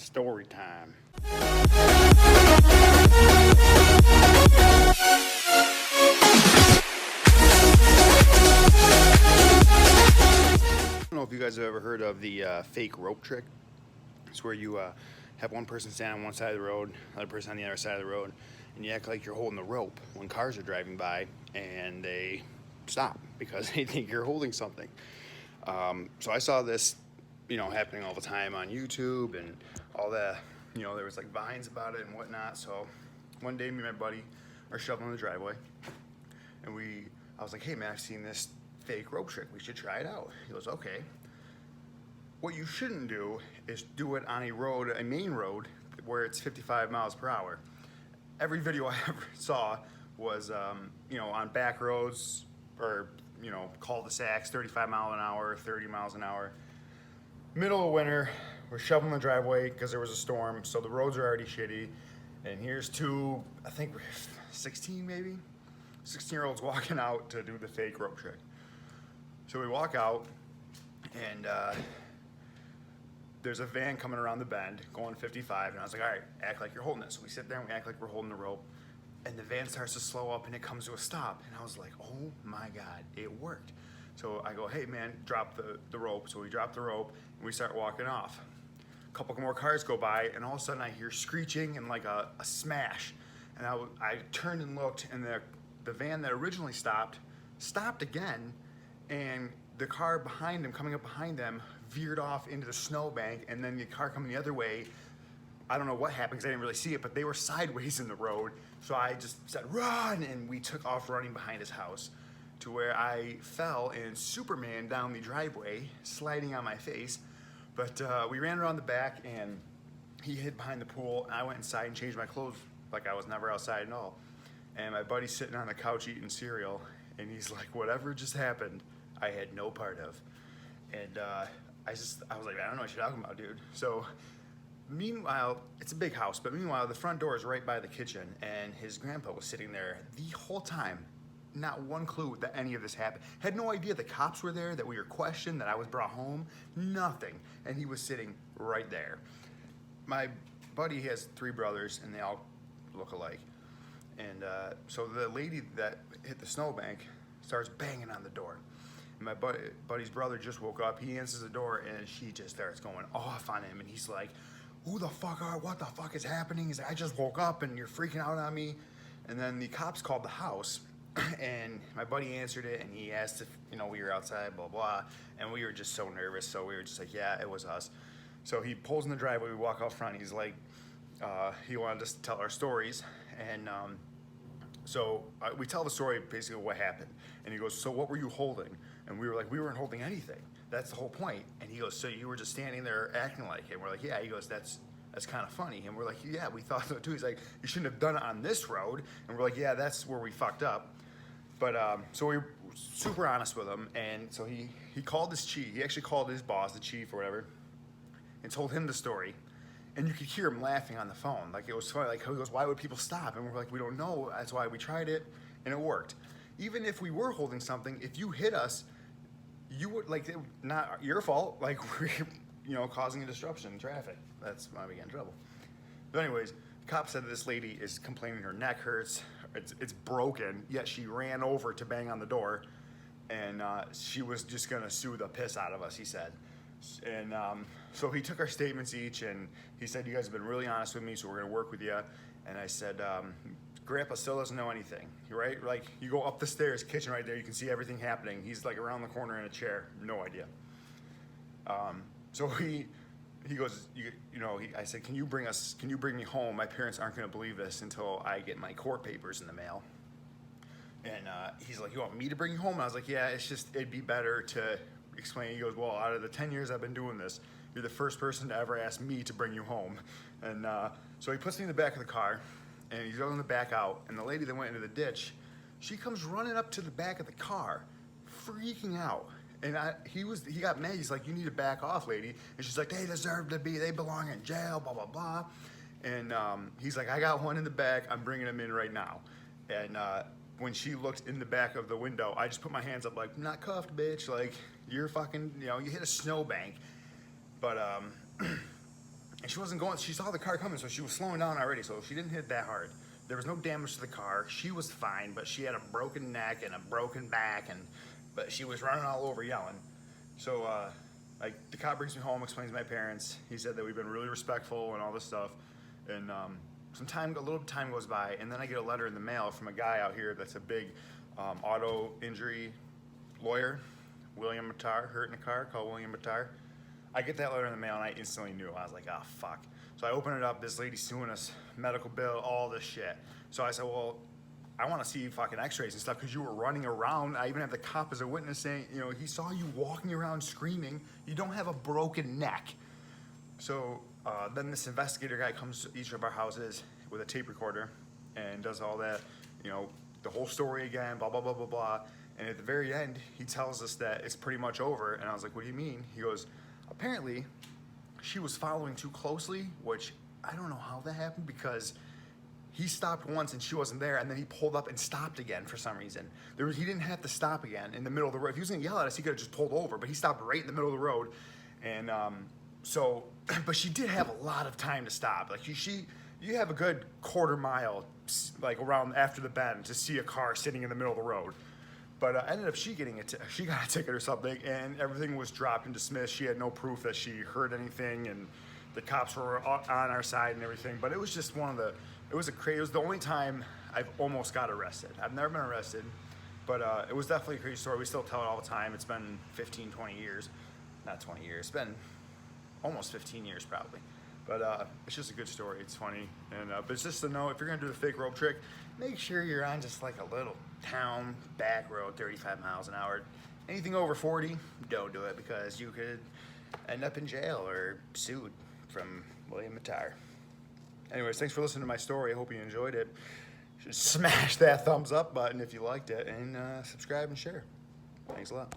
Story time. I don't know if you guys have ever heard of the fake rope trick. It's where you have one person stand on one side of the road, another person on the other side of the road, and you act like you're holding the rope when cars are driving by, and they stop because they think you're holding something. So I saw this, happening all the time on YouTube and all that. There was like vines about it and whatnot. So one day, me and my buddy are shoveling the driveway, and I was like, "Hey man, I've seen this fake rope trick. We should try it out." He goes, "Okay." What you shouldn't do is do it on a main road, where it's 55 miles per hour. Every video I ever saw was, on back roads or, cul-de-sacs, 35 mile an hour, 30 miles an hour. Middle of winter, we're shoveling the driveway because there was a storm, so the roads are already shitty. And here's two, I think we're 16 maybe, 16-year-olds walking out to do the fake rope trick. So we walk out, and there's a van coming around the bend going 55, and I was like, all right, act like you're holding it. So we sit there and we act like we're holding the rope, and the van starts to slow up and it comes to a stop, and I was like, oh my God, it worked. So I go, hey man, drop the rope. So we drop the rope and we start walking off. A couple more cars go by, and all of a sudden I hear screeching and like a smash, and I turned and looked, and the van that originally stopped again, and the car behind them, coming up behind them, veered off into the snowbank, and then the car coming the other way, I don't know what happened because I didn't really see it, but they were sideways in the road. So I just said, run, and we took off running behind his house to where I fell and Superman down the driveway, sliding on my face. But we ran around the back, and he hid behind the pool, and I went inside and changed my clothes like I was never outside at all. And my buddy's sitting on the couch eating cereal, and he's like, whatever just happened, I had no part of. And I was like, I don't know what you're talking about, dude. So meanwhile, it's a big house, but meanwhile, the front door is right by the kitchen, and his grandpa was sitting there the whole time. Not one clue that any of this happened. Had no idea the cops were there, that we were questioned, that I was brought home. Nothing. And he was sitting right there. My buddy has 3 brothers, and they all look alike. And so the lady that hit the snowbank starts banging on the door. And my buddy's brother just woke up. He answers the door, and she just starts going off on him. And he's like, what the fuck is happening? He's like, I just woke up, and you're freaking out on me. And then the cops called the house, and my buddy answered it, and he asked if, we were outside, blah, blah. And we were just so nervous, so we were just like, yeah, it was us. So he pulls in the driveway, we walk out front. He's like, he wanted us to tell our stories. And so we tell the story, basically what happened. And he goes, so what were you holding? And we were like, we weren't holding anything. That's the whole point. And he goes, so you were just standing there acting like it? And we're like, yeah. He goes, that's kind of funny. And we're like, yeah, we thought so too. He's like, you shouldn't have done it on this road. And we're like, yeah, that's where we fucked up. But so we were super honest with him. And so he called his chief. He actually called his boss, the chief or whatever, and told him the story. And you could hear him laughing on the phone. Like, it was funny. Like, he goes, why would people stop? And we're like, we don't know. That's why we tried it, and it worked. Even if we were holding something, if you hit us, you would, like, not your fault. Like, we're, causing a disruption in traffic. That's why we get in trouble. But anyways, the cop said this lady is complaining her neck hurts. It's broken, yet she ran over to bang on the door, and she was just going to sue the piss out of us, he said. And so he took our statements each, and he said, you guys have been really honest with me, so we're going to work with you. And I said, Grandpa still doesn't know anything, right? Like, you go up the stairs, kitchen right there, you can see everything happening. He's like around the corner in a chair, no idea. So he goes, I said, can you bring me home? My parents aren't going to believe this until I get my court papers in the mail. And he's like, you want me to bring you home? And I was like, yeah, it'd be better to explain. He goes, well, out of the 10 years I've been doing this, you're the first person to ever ask me to bring you home. And so he puts me in the back of the car, and he's going to back out. And the lady that went into the ditch, she comes running up to the back of the car, freaking out. And he got mad. He's like, you need to back off, lady. And she's like, they belong in jail, blah, blah, blah. And he's like, I got one in the back. I'm bringing him in right now. And when she looked in the back of the window, I just put my hands up like, not cuffed, bitch. Like, you're fucking, you hit a snowbank. But and she wasn't going. She saw the car coming, so she was slowing down already. So she didn't hit that hard. There was no damage to the car. She was fine, but she had a broken neck and a broken back, but she was running all over yelling. So like the cop brings me home, explains to my parents. He said that we've been really respectful and all this stuff. And a little time goes by, and then I get a letter in the mail from a guy out here that's a big auto injury lawyer, William Matar, hurt in a car, called William Matar. I get that letter in the mail, and I instantly knew. I was like, oh, fuck. So I open it up, this lady's suing us, medical bill, all this shit. So I said, well, I want to see fucking x-rays and stuff because you were running around. I even have the cop as a witness saying, you know, he saw you walking around screaming. You don't have a broken neck. So then this investigator guy comes to each of our houses with a tape recorder and does all that, you know, the whole story again, blah, blah, blah, blah, blah. And at the very end, he tells us that it's pretty much over. And I was like, what do you mean? He goes, apparently, she was following too closely, which I don't know how that happened because he stopped once and she wasn't there, and then he pulled up and stopped again for some reason. He didn't have to stop again in the middle of the road. If he was gonna yell at us, he could have just pulled over, but he stopped right in the middle of the road. And but she did have a lot of time to stop. Like you have a good quarter mile, like around after the bend, to see a car sitting in the middle of the road. But ended up she got a ticket or something, and everything was dropped and dismissed. She had no proof that she heard anything, and the cops were on our side and everything. But it was just it was the only time I've almost got arrested. I've never been arrested, but it was definitely a crazy story. We still tell it all the time. It's been 15, 20 years. Not 20 years. It's been almost 15 years probably. But it's just a good story. It's funny. And but it's just to know, if you're going to do the fake rope trick, make sure you're on just like a little town back road, 35 miles an hour. Anything over 40, don't do it because you could end up in jail or sued from William Matar. Anyways, thanks for listening to my story. I hope you enjoyed it. You should smash that thumbs up button if you liked it, and subscribe and share. Thanks a lot.